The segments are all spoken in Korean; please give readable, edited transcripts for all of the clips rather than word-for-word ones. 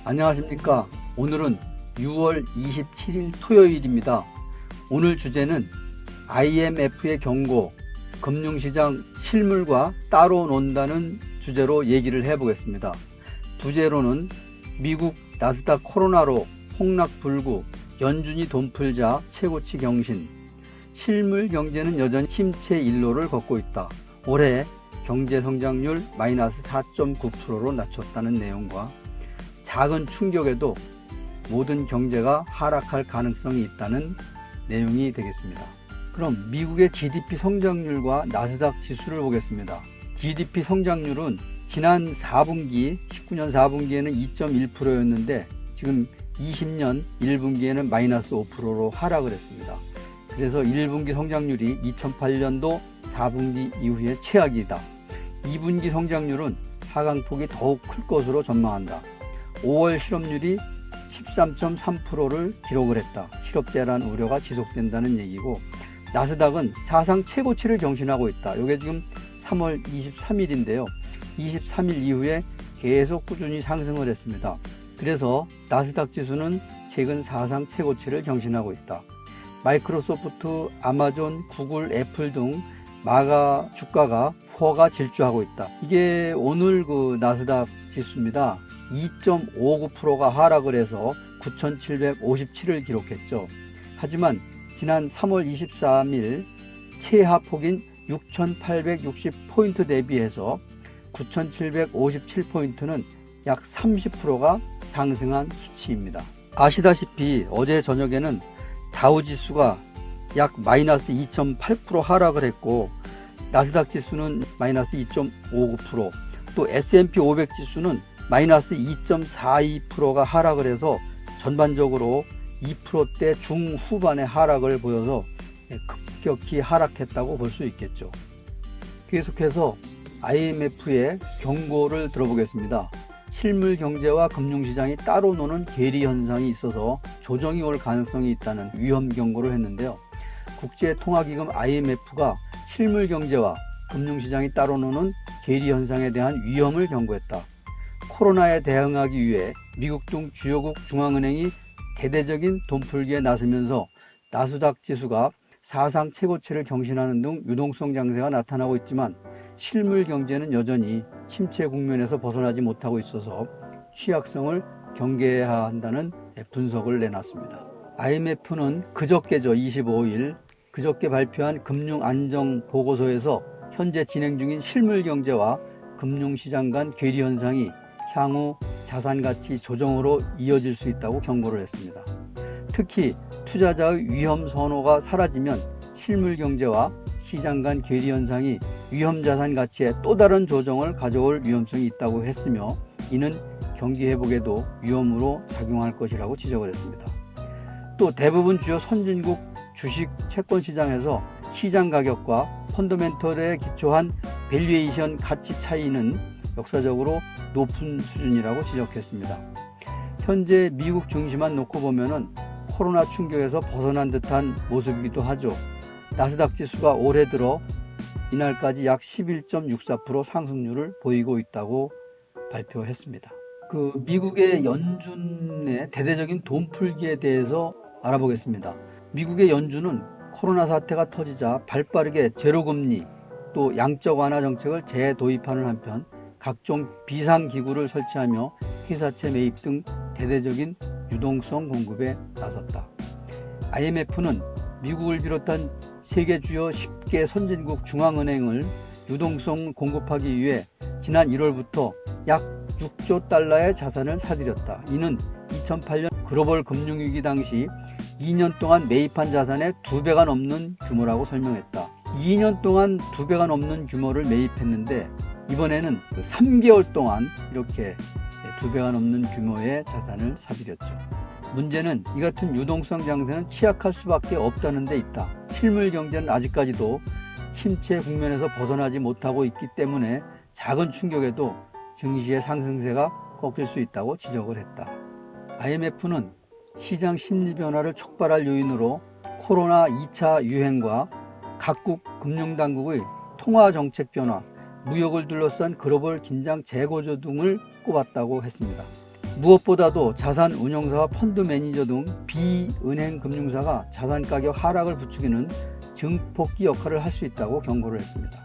안녕하십니까. 오늘은 6월 27일 토요일입니다. 오늘 주제는 IMF의 경고, 금융시장 실물과 따로 논다는 주제로 얘기를 해보겠습니다. 부제로는 미국 나스닥 코로나로 폭락불구, 연준이 돈 풀자 최고치 경신, 실물 경제는 여전히 침체 일로를 걷고 있다. 올해 경제 성장률 마이너스 4.9%로 낮췄다는 내용과 작은 충격에도 모든 경제가 하락할 가능성이 있다는 내용이 되겠습니다. 그럼 미국의 GDP 성장률과 나스닥 지수를 보겠습니다. GDP 성장률은 지난 4분기, 19년 4분기에는 2.1%였는데 지금 20년 1분기에는 마이너스 5%로 하락을 했습니다. 그래서 1분기 성장률이 2008년도 4분기 이후에 최악이다. 2분기 성장률은 하강폭이 더욱 클 것으로 전망한다. 5월 실업률이 13.3%를 기록을 했다. 실업 대란 우려가 지속된다는 얘기고, 나스닥은 사상 최고치를 경신하고 있다. 이게 지금 3월 23일인데요. 23일 이후에 계속 꾸준히 상승을 했습니다. 그래서 나스닥 지수는 최근 사상 최고치를 경신하고 있다. 마이크로소프트, 아마존, 구글, 애플 등 마가 주가가 포가 질주하고 있다. 이게 오늘 나스닥 지수입니다. 2.59%가 하락을 해서 9,757을 기록했죠. 하지만 지난 3월 23일 최하폭인 6,860포인트 대비해서 9,757포인트는 약 30%가 상승한 수치입니다. 아시다시피 어제 저녁에는 다우지수가 약 마이너스 2.8% 하락을 했고, 나스닥 지수는 마이너스 2.59%, 또 S&P 500 지수는 마이너스 2.42%가 하락을 해서 전반적으로 2%대 중후반의 하락을 보여서 급격히 하락했다고 볼 수 있겠죠. 계속해서 IMF의 경고를 들어보겠습니다. 실물 경제와 금융시장이 따로 노는 괴리 현상이 있어서 조정이 올 가능성이 있다는 위험 경고를 했는데요. 국제통화기금 IMF가 실물 경제와 금융시장이 따로 노는 괴리 현상에 대한 위험을 경고했다. 코로나에 대응하기 위해 미국 등 주요국 중앙은행이 대대적인 돈풀기에 나서면서 나스닥 지수가 사상 최고치를 경신하는 등 유동성 장세가 나타나고 있지만, 실물 경제는 여전히 침체 국면에서 벗어나지 못하고 있어서 취약성을 경계해야 한다는 분석을 내놨습니다. IMF는 그저께죠, 25일 그저께 발표한 금융안정보고서에서 현재 진행 중인 실물 경제와 금융시장 간 괴리 현상이 향후 자산가치 조정으로 이어질 수 있다고 경고를 했습니다. 특히 투자자의 위험 선호가 사라지면 실물 경제와 시장 간 괴리 현상이 위험 자산 가치에 또 다른 조정을 가져올 위험성이 있다고 했으며, 이는 경기 회복에도 위험으로 작용할 것이라고 지적을 했습니다. 또 대부분 주요 선진국 주식 채권 시장에서 시장 가격과 펀더멘털에 기초한 밸류에이션 가치 차이는 역사적으로 높은 수준이라고 지적했습니다. 현재 미국 증시만 놓고 보면은 코로나 충격에서 벗어난 듯한 모습이기도 하죠. 나스닥 지수가 올해 들어 이날까지 약 11.64% 상승률을 보이고 있다고 발표했습니다. 미국의 연준의 대대적인 돈 풀기에 대해서 알아보겠습니다. 미국의 연준은 코로나 사태가 터지자 발빠르게 제로금리 또 양적 완화 정책을 재도입하는 한편, 각종 비상기구를 설치하며 회사채 매입 등 대대적인 유동성 공급에 나섰다. IMF는 미국을 비롯한 세계 주요 10개 선진국 중앙은행을 유동성 공급하기 위해 지난 1월부터 약 6조 달러의 자산을 사들였다. 이는 2008년 글로벌 금융위기 당시 2년 동안 매입한 자산의 2배가 넘는 규모라고 설명했다. 2년 동안 2배가 넘는 규모를 매입했는데, 이번에는 3개월 동안 이렇게 2배가 넘는 규모의 자산을 사들였죠. 문제는 이 같은 유동성 장세는 취약할 수밖에 없다는 데 있다. 실물 경제는 아직까지도 침체 국면에서 벗어나지 못하고 있기 때문에 작은 충격에도 증시의 상승세가 꺾일 수 있다고 지적을 했다. IMF는 시장 심리 변화를 촉발할 요인으로 코로나 2차 유행과 각국 금융당국의 통화 정책 변화, 무역을 둘러싼 글로벌 긴장 재고조 등을 꼽았다고 했습니다. 무엇보다도 자산운용사와 펀드 매니저 등 비은행 금융사가 자산가격 하락을 부추기는 증폭기 역할을 할 수 있다고 경고를 했습니다.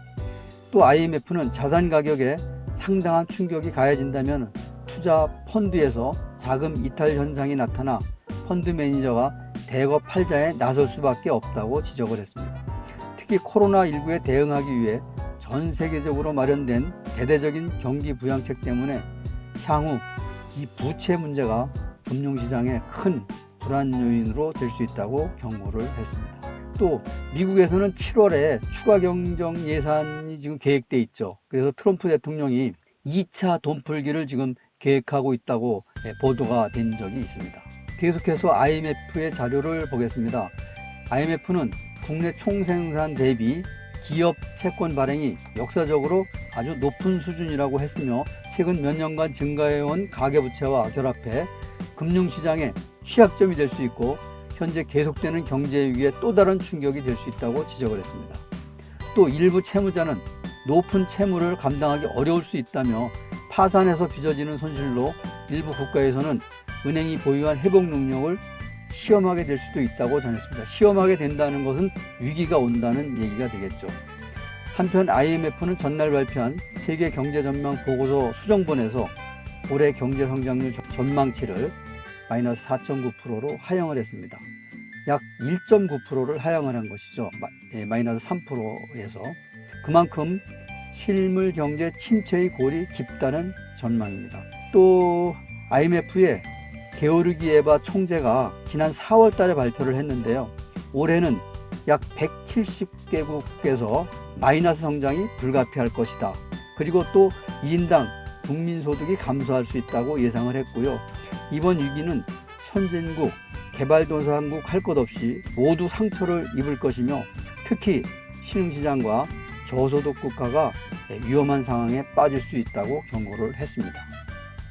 또 IMF는 자산가격에 상당한 충격이 가해진다면 투자 펀드에서 자금 이탈 현상이 나타나 펀드 매니저가 대거 팔자에 나설 수밖에 없다고 지적을 했습니다. 특히 코로나19에 대응하기 위해 전 세계적으로 마련된 대대적인 경기 부양책 때문에 향후 이 부채 문제가 금융시장의 큰 불안 요인으로 될 수 있다고 경고를 했습니다. 또 미국에서는 7월에 추가 경정 예산이 지금 계획돼 있죠. 그래서 트럼프 대통령이 2차 돈풀기를 지금 계획하고 있다고 보도가 된 적이 있습니다. 계속해서 IMF의 자료를 보겠습니다. IMF는 국내 총생산 대비 기업 채권 발행이 역사적으로 아주 높은 수준이라고 했으며 최근 몇 년간 증가해온 가계부채와 결합해 금융시장의 취약점이 될 수 있고 현재 계속되는 경제 위기에 또 다른 충격이 될 수 있다고 지적을 했습니다. 또 일부 채무자는 높은 채무를 감당하기 어려울 수 있다며 파산해서 빚어지는 손실로 일부 국가에서는 은행이 보유한 회복 능력을 시험하게 될 수도 있다고 전했습니다. 시험하게 된다는 것은 위기가 온다는 얘기가 되겠죠. 한편 IMF는 전날 발표한 세계 경제 전망 보고서 수정본에서 올해 경제 성장률 전망치를 마이너스 4.9%로 하향을 했습니다. 약 1.9%를 하향을 한 것이죠. 마이너스 3%에서. 그만큼 실물 경제 침체의 골이 깊다는 전망입니다. 또 IMF의 게오르기 에바 총재가 지난 4월 달에 발표를 했는데요. 올해는 약 170개국에서 마이너스 성장이 불가피할 것이다. 그리고 또 1인당 국민소득이 감소할 수 있다고 예상을 했고요. 이번 위기는 선진국, 개발도상국 할 것 없이 모두 상처를 입을 것이며 특히 신흥시장과 저소득 국가가 위험한 상황에 빠질 수 있다고 경고를 했습니다.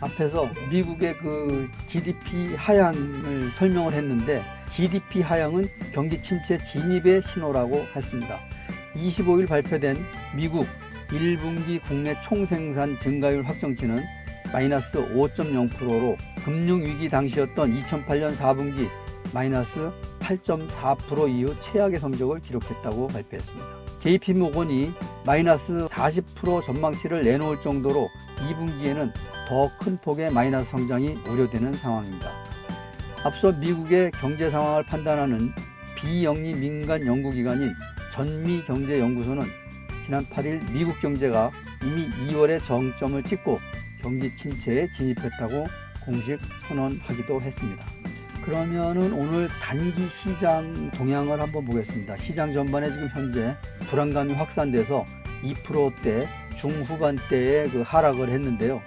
앞에서 미국의 그 GDP 하향을 설명을 했는데 GDP 하향은 경기 침체 진입의 신호라고 했습니다. 25일 발표된 미국 1분기 국내 총생산 증가율 확정치는 마이너스 5.0%로 금융위기 당시였던 2008년 4분기 마이너스 8.4% 이후 최악의 성적을 기록했다고 발표했습니다. JP모건이 마이너스 40% 전망치를 내놓을 정도로 2분기에는 더 큰 폭의 마이너스 성장이 우려되는 상황입니다. 앞서 미국의 경제 상황을 판단하는 비영리 민간 연구기관인 전미경제연구소는 지난 8일 미국 경제가 이미 2월에 정점을 찍고 경기 침체에 진입했다고 공식 선언하기도 했습니다. 그러면은 오늘 단기 시장 동향을 한번 보겠습니다. 시장 전반에 지금 현재 불안감이 확산돼서 2%대 중후반대에 그 하락을 했는데요.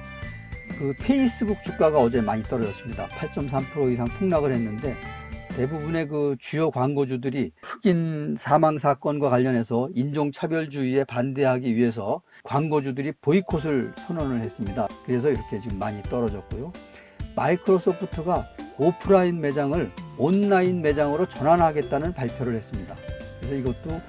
그 페이스북 주가가 어제 많이 떨어졌습니다. 8.3% 이상 폭락을 했는데 대부분의 그 주요 광고주들이 흑인 사망 사건과 관련해서 인종차별주의에 반대하기 위해서 광고주들이 보이콧을 선언을 했습니다. 그래서 이렇게 지금 많이 떨어졌고요. 마이크로소프트가 오프라인 매장을 온라인 매장으로 전환하겠다는 발표를 했습니다. 그래서 이것도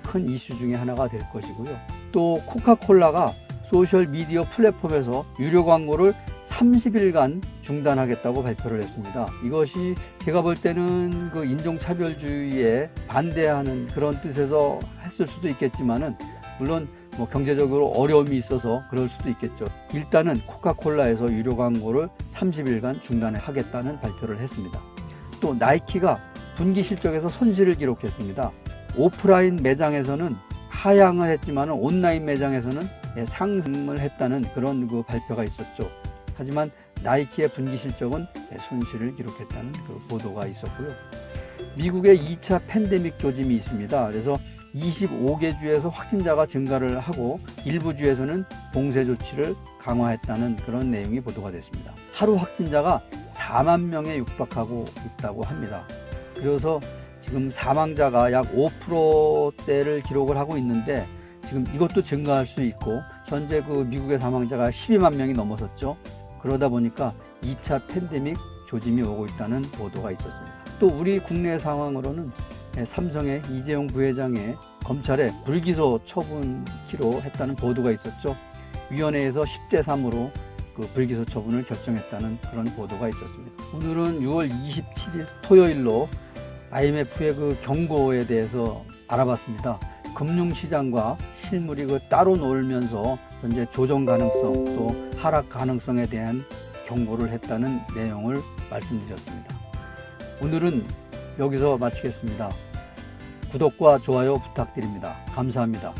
큰 이슈 중에 하나가 될 것이고요. 또 코카콜라가 소셜미디어 플랫폼에서 유료 광고를 30일간 중단하겠다고 발표를 했습니다. 이것이 제가 볼 때는 그 인종차별주의에 반대하는 그런 뜻에서 했을 수도 있겠지만은 물론 뭐 경제적으로 어려움이 있어서 그럴 수도 있겠죠. 일단은 코카콜라에서 유료 광고를 30일간 중단하겠다는 발표를 했습니다. 또 나이키가 분기 실적에서 손실을 기록했습니다. 오프라인 매장에서는 하향을 했지만 온라인 매장에서는 상승을 했다는 그런 그 발표가 있었죠. 하지만 나이키의 분기 실적은 손실을 기록했다는 그 보도가 있었고요. 미국의 2차 팬데믹 조짐이 있습니다. 그래서 25개 주에서 확진자가 증가를 하고 일부 주에서는 봉쇄 조치를 강화했다는 그런 내용이 보도가 됐습니다. 하루 확진자가 4만 명에 육박하고 있다고 합니다. 그래서 지금 사망자가 약 5%대를 기록을 하고 있는데 지금 이것도 증가할 수 있고 현재 그 미국의 사망자가 12만 명이 넘어섰죠. 그러다 보니까 2차 팬데믹 조짐이 오고 있다는 보도가 있었습니다. 또 우리 국내 상황으로는 삼성의 이재용 부회장의 검찰에 불기소 처분키로 했다는 보도가 있었죠. 위원회에서 10대 3으로 그 불기소 처분을 결정했다는 그런 보도가 있었습니다. 오늘은 6월 27일 토요일로 IMF의 그 경고에 대해서 알아봤습니다. 금융시장과 실물이 그 따로 놀면서 현재 조정 가능성 또 하락 가능성에 대한 경고를 했다는 내용을 말씀드렸습니다. 오늘은 여기서 마치겠습니다. 구독과 좋아요 부탁드립니다. 감사합니다.